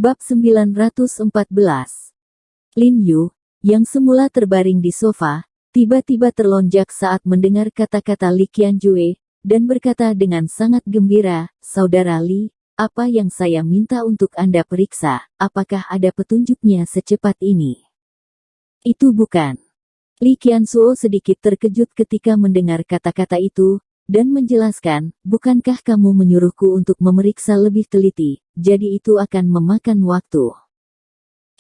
Bab 914. Lin Yu, yang semula terbaring di sofa, tiba-tiba terlonjak saat mendengar kata-kata Li Qianjue, dan berkata dengan sangat gembira, "Saudara Li, apa yang saya minta untuk Anda periksa, apakah ada petunjuknya secepat ini?" "Itu bukan." Li Qianzuo sedikit terkejut ketika mendengar kata-kata itu, dan menjelaskan, "Bukankah kamu menyuruhku untuk memeriksa lebih teliti, jadi itu akan memakan waktu.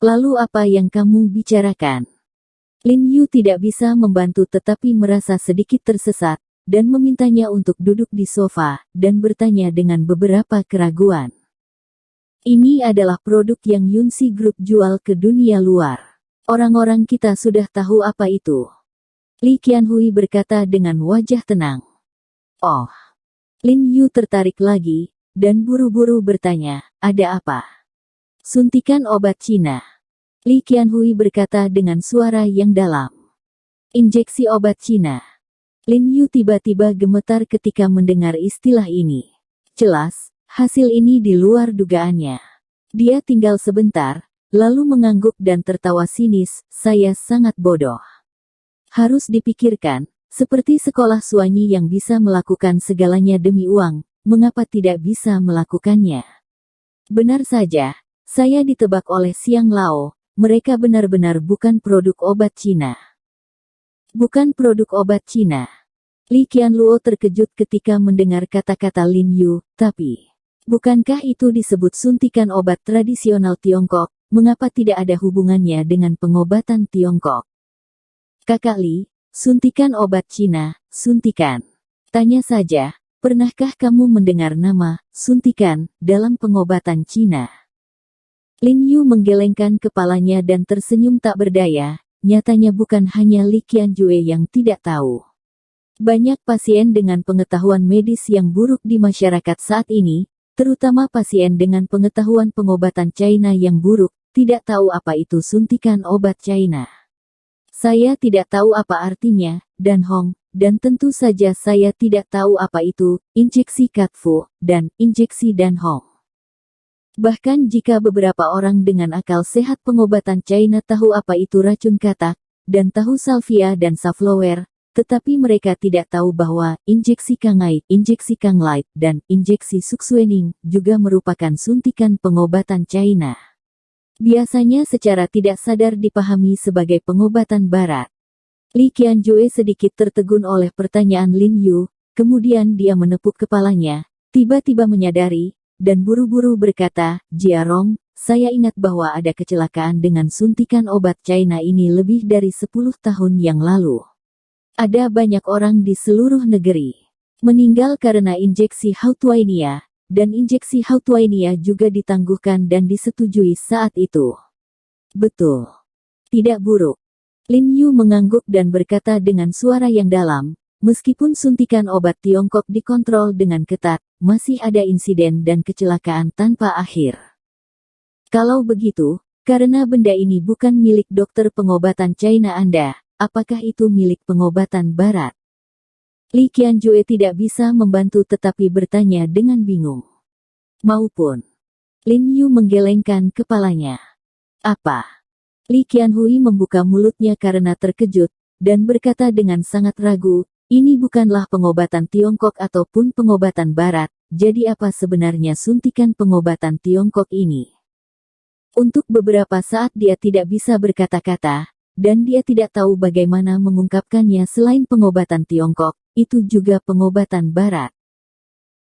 Lalu apa yang kamu bicarakan?" Lin Yu tidak bisa membantu tetapi merasa sedikit tersesat, dan memintanya untuk duduk di sofa, dan bertanya dengan beberapa keraguan. "Ini adalah produk yang Yunxi Group jual ke dunia luar. Orang-orang kita sudah tahu apa itu." Li Qianhui berkata dengan wajah tenang. "Oh." Lin Yu tertarik lagi, dan buru-buru bertanya, "Ada apa?" "Suntikan obat Cina." Li Qianhui berkata dengan suara yang dalam. "Injeksi obat Cina." Lin Yu tiba-tiba gemetar ketika mendengar istilah ini. Jelas, hasil ini di luar dugaannya. Dia tinggal sebentar, lalu mengangguk dan tertawa sinis, "Saya sangat bodoh. Harus dipikirkan, seperti sekolah Suanyi yang bisa melakukan segalanya demi uang, mengapa tidak bisa melakukannya? Benar saja, saya ditebak oleh Xiang Lao, mereka benar-benar bukan produk obat Cina." "Bukan produk obat Cina." Li Qianluo terkejut ketika mendengar kata-kata Lin Yu, "Tapi, bukankah itu disebut suntikan obat tradisional Tiongkok, mengapa tidak ada hubungannya dengan pengobatan Tiongkok?" "Kakak Li, suntikan obat Cina, suntikan. Tanya saja, pernahkah kamu mendengar nama suntikan dalam pengobatan Cina?" Lin Yu menggelengkan kepalanya dan tersenyum tak berdaya, nyatanya bukan hanya Li Qianjue yang tidak tahu. Banyak pasien dengan pengetahuan medis yang buruk di masyarakat saat ini, terutama pasien dengan pengetahuan pengobatan China yang buruk, tidak tahu apa itu suntikan obat China. "Saya tidak tahu apa artinya, Dan Hong, dan tentu saja saya tidak tahu apa itu injeksi Katfu dan injeksi Dan Hong. Bahkan jika beberapa orang dengan akal sehat pengobatan China tahu apa itu racun katak, dan tahu salvia dan safflower, tetapi mereka tidak tahu bahwa injeksi Kangai, injeksi Kanglite, dan injeksi Suxuening juga merupakan suntikan pengobatan China. Biasanya secara tidak sadar dipahami sebagai pengobatan barat." Li Qianjue sedikit tertegun oleh pertanyaan Lin Yu, kemudian dia menepuk kepalanya, tiba-tiba menyadari, dan buru-buru berkata, "Jiarong, saya ingat bahwa ada kecelakaan dengan suntikan obat China ini lebih dari 10 tahun yang lalu. Ada banyak orang di seluruh negeri meninggal karena injeksi Houtuainia, dan injeksi Houtuainia juga ditangguhkan dan disetujui saat itu." "Betul. Tidak buruk." Lin Yu mengangguk dan berkata dengan suara yang dalam, "Meskipun suntikan obat Tiongkok dikontrol dengan ketat, masih ada insiden dan kecelakaan tanpa akhir. Kalau begitu, karena benda ini bukan milik dokter pengobatan China Anda, apakah itu milik pengobatan barat?" Li Qianjue tidak bisa membantu tetapi bertanya dengan bingung. "Maupun." Lin Yu menggelengkan kepalanya. "Apa?" Li Qianhui membuka mulutnya karena terkejut, dan berkata dengan sangat ragu, "Ini bukanlah pengobatan Tiongkok ataupun pengobatan barat, jadi apa sebenarnya suntikan pengobatan Tiongkok ini?" Untuk beberapa saat dia tidak bisa berkata-kata, dan dia tidak tahu bagaimana mengungkapkannya selain pengobatan Tiongkok, itu juga pengobatan barat.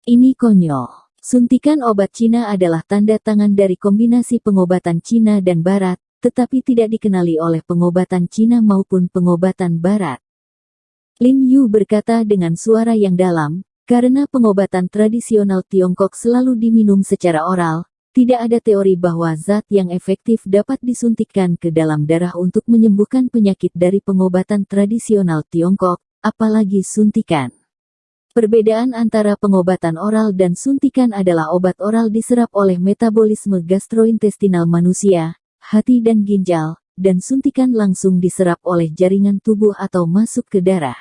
"Ini konyol. Suntikan obat Cina adalah tanda tangan dari kombinasi pengobatan Cina dan barat, tetapi tidak dikenali oleh pengobatan Cina maupun pengobatan barat." Lin Yu berkata dengan suara yang dalam, "Karena pengobatan tradisional Tiongkok selalu diminum secara oral, tidak ada teori bahwa zat yang efektif dapat disuntikkan ke dalam darah untuk menyembuhkan penyakit dari pengobatan tradisional Tiongkok, apalagi suntikan. Perbedaan antara pengobatan oral dan suntikan adalah obat oral diserap oleh metabolisme gastrointestinal manusia, hati dan ginjal, dan suntikan langsung diserap oleh jaringan tubuh atau masuk ke darah.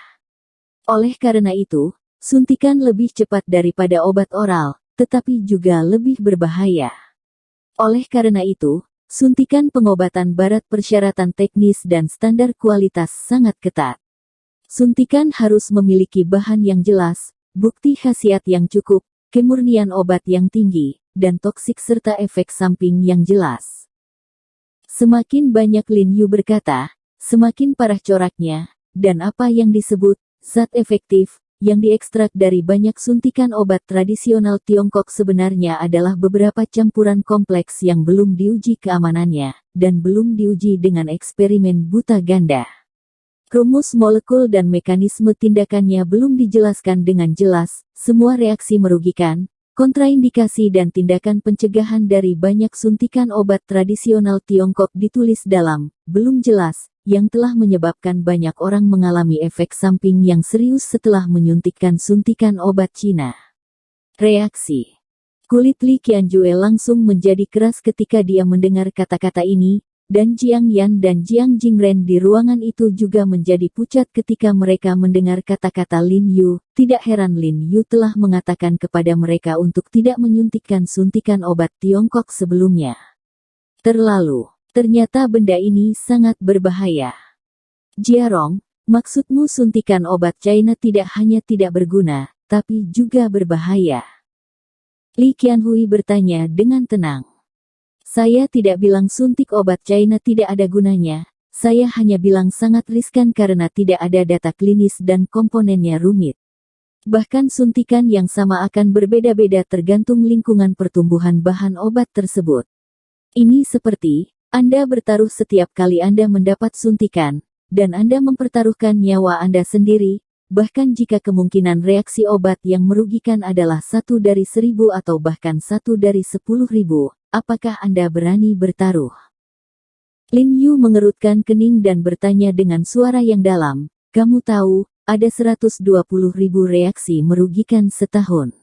Oleh karena itu, suntikan lebih cepat daripada obat oral, tetapi juga lebih berbahaya." Oleh karena itu, suntikan pengobatan barat persyaratan teknis dan standar kualitas sangat ketat. Suntikan harus memiliki bahan yang jelas, bukti khasiat yang cukup, kemurnian obat yang tinggi, dan toksik serta efek samping yang jelas. Semakin banyak Lin Yu berkata, semakin parah coraknya, dan apa yang disebut zat efektif yang diekstrak dari banyak suntikan obat tradisional Tiongkok sebenarnya adalah beberapa campuran kompleks yang belum diuji keamanannya, dan belum diuji dengan eksperimen buta ganda. Rumus molekul dan mekanisme tindakannya belum dijelaskan dengan jelas, semua reaksi merugikan, kontraindikasi dan tindakan pencegahan dari banyak suntikan obat tradisional Tiongkok ditulis dalam, belum jelas, yang telah menyebabkan banyak orang mengalami efek samping yang serius setelah menyuntikkan suntikan obat Cina. Reaksi. Kulit Li Qianjue langsung menjadi keras ketika dia mendengar kata-kata ini, dan Jiang Yan dan Jiang Jingren di ruangan itu juga menjadi pucat ketika mereka mendengar kata-kata Lin Yu. Tidak heran Lin Yu telah mengatakan kepada mereka untuk tidak menyuntikkan suntikan obat Tiongkok sebelumnya. Ternyata benda ini sangat berbahaya. Jiarong, maksudmu suntikan obat China tidak hanya tidak berguna, tapi juga berbahaya. Li Qianhui bertanya dengan tenang. Saya tidak bilang suntik obat China tidak ada gunanya, saya hanya bilang sangat riskan karena tidak ada data klinis dan komponennya rumit. Bahkan suntikan yang sama akan berbeda-beda tergantung lingkungan pertumbuhan bahan obat tersebut. Ini seperti Anda bertaruh setiap kali Anda mendapat suntikan, dan Anda mempertaruhkan nyawa Anda sendiri, bahkan jika kemungkinan reaksi obat yang merugikan adalah 1 dari 1000 atau bahkan 1 dari 10.000, apakah Anda berani bertaruh? Lin Yu mengerutkan kening dan bertanya dengan suara yang dalam, kamu tahu, ada 120.000 reaksi merugikan setahun.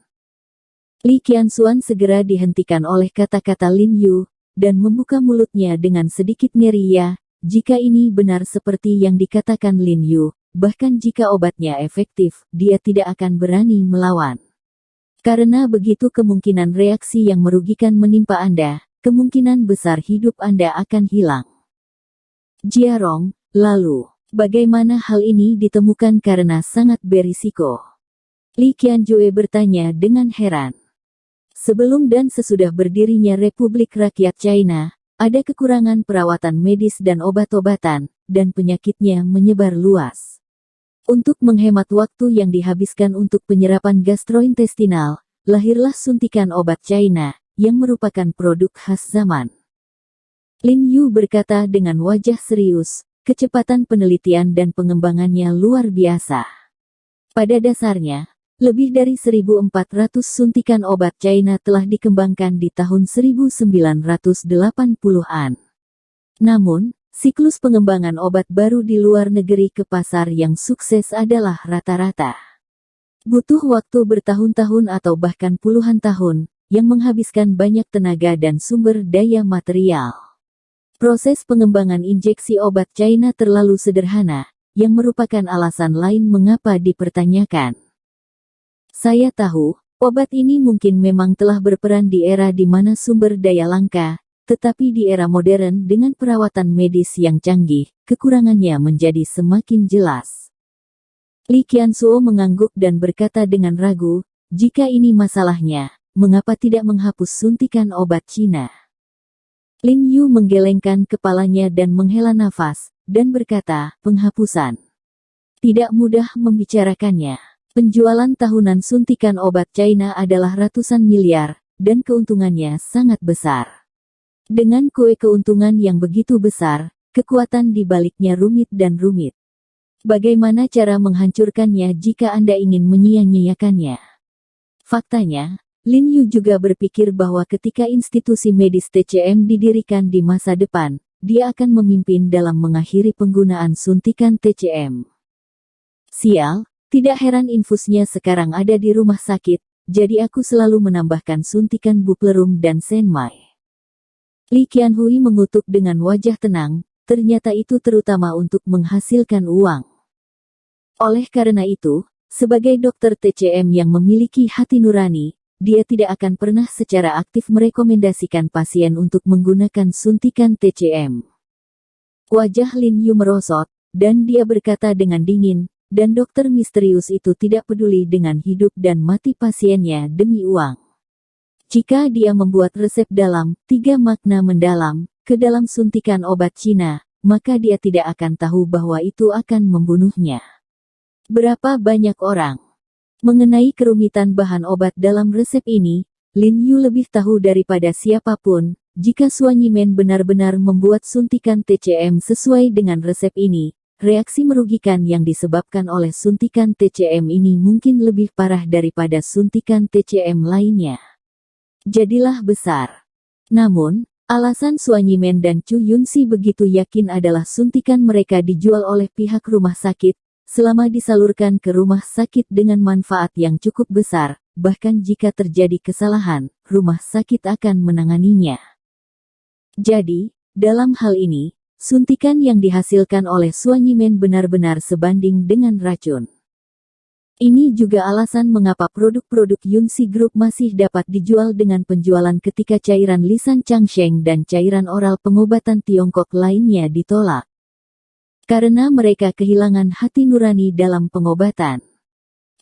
Li Qianxuan segera dihentikan oleh kata-kata Lin Yu, dan membuka mulutnya dengan sedikit ngeri ya, jika ini benar seperti yang dikatakan Lin Yu, bahkan jika obatnya efektif, dia tidak akan berani melawan. Karena begitu kemungkinan reaksi yang merugikan menimpa Anda, kemungkinan besar hidup Anda akan hilang. Jiarong, lalu, bagaimana hal ini ditemukan karena sangat berisiko? Li Qianjue bertanya dengan heran. Sebelum dan sesudah berdirinya Republik Rakyat China, ada kekurangan perawatan medis dan obat-obatan, dan penyakitnya menyebar luas. Untuk menghemat waktu yang dihabiskan untuk penyerapan gastrointestinal, lahirlah suntikan obat China, yang merupakan produk khas zaman. Lin Yu berkata dengan wajah serius, kecepatan penelitian dan pengembangannya luar biasa. Pada dasarnya, lebih dari 1.400 suntikan obat China telah dikembangkan di tahun 1980-an. Namun, siklus pengembangan obat baru di luar negeri ke pasar yang sukses adalah rata-rata butuh waktu bertahun-tahun atau bahkan puluhan tahun, yang menghabiskan banyak tenaga dan sumber daya material. Proses pengembangan injeksi obat China terlalu sederhana, yang merupakan alasan lain mengapa dipertanyakan. Saya tahu, obat ini mungkin memang telah berperan di era di mana sumber daya langka, tetapi di era modern dengan perawatan medis yang canggih, kekurangannya menjadi semakin jelas. Li Qianxuo mengangguk dan berkata dengan ragu, jika ini masalahnya, mengapa tidak menghapus suntikan obat Cina? Lin Yu menggelengkan kepalanya dan menghela nafas, dan berkata, penghapusan. Tidak mudah membicarakannya. Penjualan tahunan suntikan obat China adalah ratusan miliar, dan keuntungannya sangat besar. Dengan keuntungan yang begitu besar, kekuatan di baliknya rumit dan rumit. Bagaimana cara menghancurkannya jika Anda ingin menyia-nyiakannya? Faktanya, Lin Yu juga berpikir bahwa ketika institusi medis TCM didirikan di masa depan, dia akan memimpin dalam mengakhiri penggunaan suntikan TCM. Sial, tidak heran infusnya sekarang ada di rumah sakit, jadi aku selalu menambahkan suntikan Buplerum dan Senmai. Li Qianhui mengutuk dengan wajah tenang, ternyata itu terutama untuk menghasilkan uang. Oleh karena itu, sebagai dokter TCM yang memiliki hati nurani, dia tidak akan pernah secara aktif merekomendasikan pasien untuk menggunakan suntikan TCM. Wajah Lin Yu merosot, dan dia berkata dengan dingin, dan dokter misterius itu tidak peduli dengan hidup dan mati pasiennya demi uang. Jika dia membuat resep dalam 3 makna mendalam ke dalam suntikan obat Cina, maka dia tidak akan tahu bahwa itu akan membunuhnya. Berapa banyak orang? Mengenai kerumitan bahan obat dalam resep ini, Lin Yu lebih tahu daripada siapapun. Jika Suanyimen benar-benar membuat suntikan TCM sesuai dengan resep ini, reaksi merugikan yang disebabkan oleh suntikan TCM ini mungkin lebih parah daripada suntikan TCM lainnya. Jadilah besar. Namun, alasan Suanyimen dan Chu Yunxi begitu yakin adalah suntikan mereka dijual oleh pihak rumah sakit, selama disalurkan ke rumah sakit dengan manfaat yang cukup besar, bahkan jika terjadi kesalahan, rumah sakit akan menanganinya. Jadi, dalam hal ini, suntikan yang dihasilkan oleh Suanyimen benar-benar sebanding dengan racun. Ini juga alasan mengapa produk-produk Yunxi Group masih dapat dijual dengan penjualan ketika cairan lisan Changsheng dan cairan oral pengobatan Tiongkok lainnya ditolak. Karena mereka kehilangan hati nurani dalam pengobatan.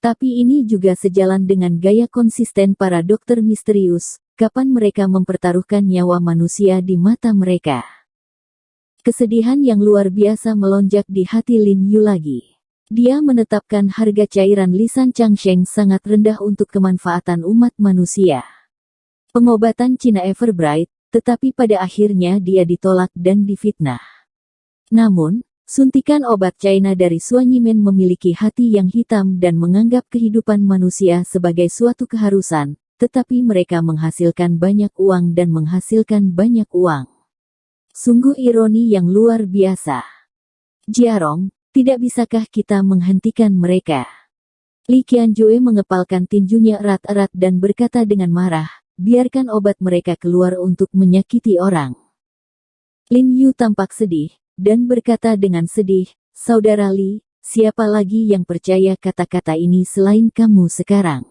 Tapi ini juga sejalan dengan gaya konsisten para dokter misterius, kapan mereka mempertaruhkan nyawa manusia di mata mereka. Kesedihan yang luar biasa melonjak di hati Lin Yu lagi. Dia menetapkan harga cairan lisan Changsheng sangat rendah untuk kemanfaatan umat manusia. Pengobatan Cina Everbright, tetapi pada akhirnya dia ditolak dan difitnah. Namun, suntikan obat China dari Suanyimen memiliki hati yang hitam dan menganggap kehidupan manusia sebagai suatu keharusan, tetapi mereka menghasilkan banyak uang dan menghasilkan banyak uang. Sungguh ironi yang luar biasa. Jiarong, tidak bisakah kita menghentikan mereka? Li Qianjue mengepalkan tinjunya erat-erat dan berkata dengan marah, biarkan obat mereka keluar untuk menyakiti orang. Lin Yu tampak sedih, dan berkata dengan sedih, Saudara Li, siapa lagi yang percaya kata-kata ini selain kamu sekarang?